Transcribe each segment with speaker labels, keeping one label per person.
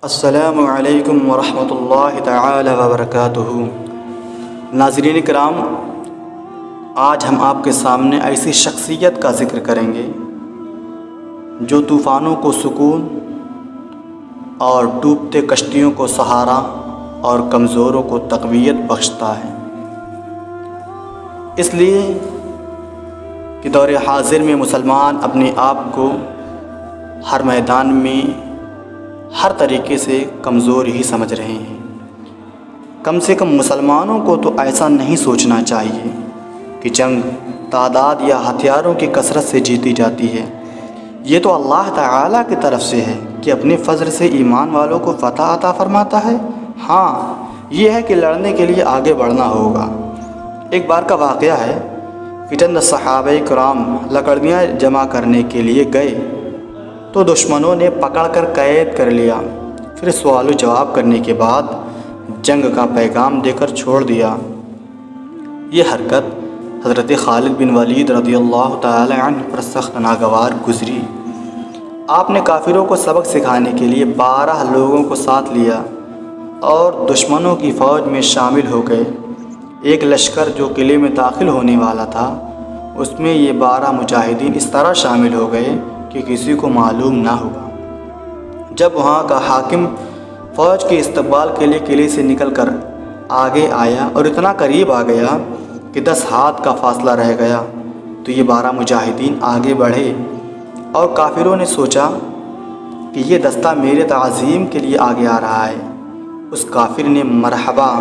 Speaker 1: السلام علیکم ورحمۃ اللہ تعالی وبرکاتہ۔ ناظرین کرام، آج ہم آپ کے سامنے ایسی شخصیت کا ذکر کریں گے جو طوفانوں کو سکون اور ڈوبتے کشتیوں کو سہارا اور کمزوروں کو تقویت بخشتا ہے، اس لیے کہ دور حاضر میں مسلمان اپنے آپ کو ہر میدان میں ہر طریقے سے کمزور ہی سمجھ رہے ہیں۔ کم سے کم مسلمانوں کو تو ایسا نہیں سوچنا چاہیے کہ جنگ تعداد یا ہتھیاروں کی کثرت سے جیتی جاتی ہے۔ یہ تو اللہ تعالیٰ کی طرف سے ہے کہ اپنے فضل سے ایمان والوں کو فتح عطا فرماتا ہے۔ ہاں، یہ ہے کہ لڑنے کے لیے آگے بڑھنا ہوگا۔ ایک بار کا واقعہ ہے کہ چند صحابہ کرام لکڑیاں جمع کرنے کے لیے گئے تو دشمنوں نے پکڑ کر قید کر لیا۔ پھر سوال و جواب کرنے کے بعد جنگ کا پیغام دے کر چھوڑ دیا۔ یہ حرکت حضرت خالد بن ولید رضی اللہ تعالی عنہ پر سخت ناگوار گزری۔ آپ نے کافروں کو سبق سکھانے کے لیے 12 لوگوں کو ساتھ لیا اور دشمنوں کی فوج میں شامل ہو گئے۔ ایک لشکر جو قلعے میں داخل ہونے والا تھا، اس میں یہ 12 مجاہدین اس طرح شامل ہو گئے کہ کسی کو معلوم نہ ہوا۔ جب وہاں کا حاکم فوج کے استقبال کے لیے قلعے سے نکل کر آگے آیا اور اتنا قریب آ گیا کہ 10 ہاتھ کا فاصلہ رہ گیا تو یہ 12 مجاہدین آگے بڑھے اور کافروں نے سوچا کہ یہ دستہ میرے تعظیم کے لیے آگے آ رہا ہے۔ اس کافر نے مرحبا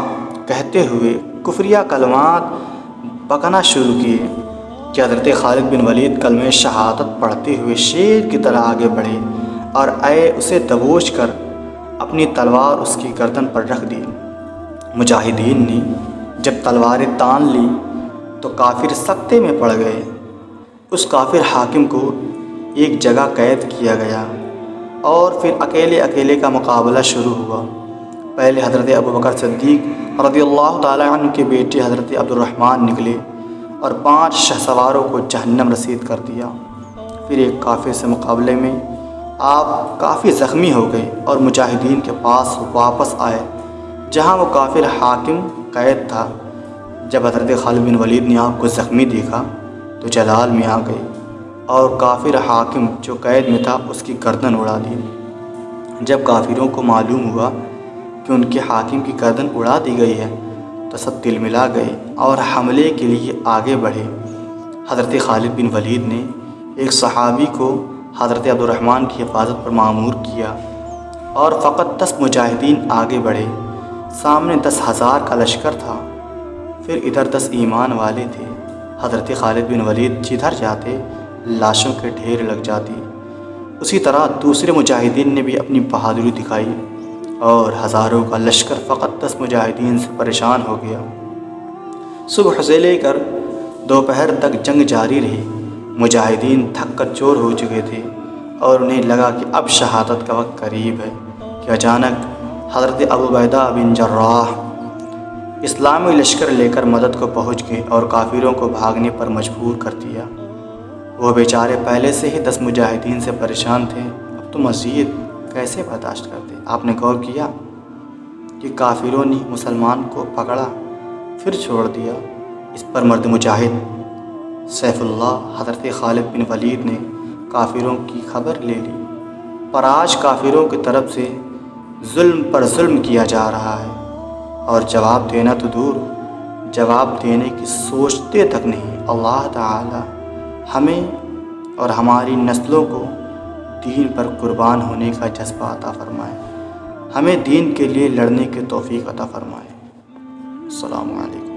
Speaker 1: کہتے ہوئے کفریہ کلمات بکنا شروع کیے کہ حضرت خالد بن ولید کلمہ شہادت پڑھتے ہوئے شیر کی طرح آگے بڑھے اور اسے دبوچ کر اپنی تلوار اس کی گردن پر رکھ دی۔ مجاہدین نے جب تلواریں تان لی تو کافر سکتے میں پڑ گئے۔ اس کافر حاکم کو ایک جگہ قید کیا گیا اور پھر اکیلے کا مقابلہ شروع ہوا۔ پہلے حضرت ابوبکر صدیق رضی اللہ تعالی عنہ کے بیٹے حضرت عبد الرحمن نکلے اور 5 شہسواروں کو جہنم رسید کر دیا۔ پھر ایک کافر سے مقابلے میں آپ کافی زخمی ہو گئے اور مجاہدین کے پاس واپس آئے جہاں وہ کافر حاکم قید تھا۔ جب حضرت خالد بن ولید نے آپ کو زخمی دیکھا تو جلال میں آ گئے اور کافر حاکم جو قید میں تھا اس کی گردن اڑا دی۔ جب کافروں کو معلوم ہوا کہ ان کے حاکم کی گردن اڑا دی گئی ہے تو سب دل ملا گئے اور حملے کے لیے آگے بڑھے۔ حضرت خالد بن ولید نے ایک صحابی کو حضرت عبد الرحمن کی حفاظت پر مأمور کیا اور فقط 10 مجاہدین آگے بڑھے۔ سامنے 10,000 کا لشکر تھا، پھر ادھر 10 ایمان والے تھے۔ حضرت خالد بن ولید جدھر جاتے لاشوں کے ڈھیر لگ جاتی۔ اسی طرح دوسرے مجاہدین نے بھی اپنی بہادری دکھائی اور ہزاروں کا لشکر فقط 10 مجاہدین سے پریشان ہو گیا۔ صبح سے لے کر دوپہر تک جنگ جاری رہی۔ مجاہدین تھک کر چور ہو چکے تھے اور انہیں لگا کہ اب شہادت کا وقت قریب ہے کہ اچانک حضرت ابو عبیدہ بن جراح اسلامی لشکر لے کر مدد کو پہنچ گئے اور کافروں کو بھاگنے پر مجبور کر دیا۔ وہ بیچارے پہلے سے ہی 10 مجاہدین سے پریشان تھے، اب تو مزید کیسے برداشت کرتے؟ آپ نے غور کیا کہ کافروں نے مسلمان کو پکڑا پھر چھوڑ دیا۔ اس پر مرد مجاہد سیف اللہ حضرت خالد بن ولید نے کافروں کی خبر لے لی، پر آج کافروں کی طرف سے ظلم پر ظلم کیا جا رہا ہے اور جواب دینا تو دور، جواب دینے کی سوچتے تک نہیں۔ اللہ تعالی ہمیں اور ہماری نسلوں کو دین پر قربان ہونے کا جذبہ عطا فرمائے، ہمیں دین کے لیے لڑنے کی توفیق عطا فرمائے۔ السلام علیکم۔